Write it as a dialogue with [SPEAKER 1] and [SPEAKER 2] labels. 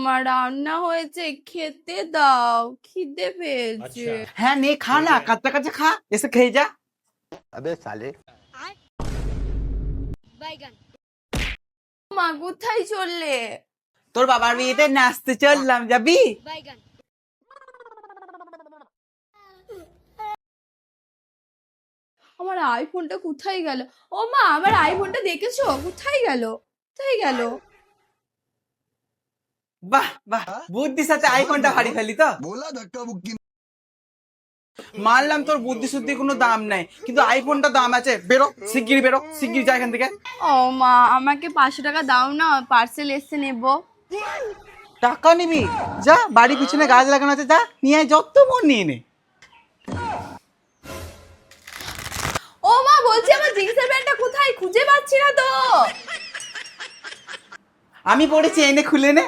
[SPEAKER 1] মা রান্না হয়েছে, খেতে দাও, খিদে পেয়েছে।
[SPEAKER 2] হ্যাঁ নে খা না, কাচ্চা কাচ্চা খা, এসে খেয়ে যা।
[SPEAKER 3] अबे साले
[SPEAKER 1] মা কোথায় চললে?
[SPEAKER 2] তোর বাবার বিয়েতে নাচতে চললাম, যাবি?
[SPEAKER 1] আমার আইফোনটা কোথায় গেল? ও মা, আমার আইফোনটা দেখেছো? কোথায় গেল? কোথায় গেল?
[SPEAKER 2] বাহ বাহ, বুদ্ধির সাথে আইফোনটা হারিয়ে ফেলি তো।
[SPEAKER 3] बोला धक्का मुक्की
[SPEAKER 2] মানলাম তোর বুদ্ধি শুদ্ধি কোনো দাম নাই, কিন্তু আইফোনটা দাম আছে। বেরো শিগগিরই, বেরো শিগগিরই, যা এখান থেকে।
[SPEAKER 1] ও মা, আমাকে 500 টাকা দাও না, পার্সেল এসে নেবো।
[SPEAKER 2] টাকা নিবি? যা, বাড়ি পিছনে গাছ লাগানো আছে, যা নিয়ে আয়, যত মন নিয়ে নে।
[SPEAKER 1] ও মা, বলছি আমার জিন্সের প্যান্টটা কোথায়, খুঁজে পাচ্ছি না তো।
[SPEAKER 2] আমি পড়েছি, এনে খুলে নে।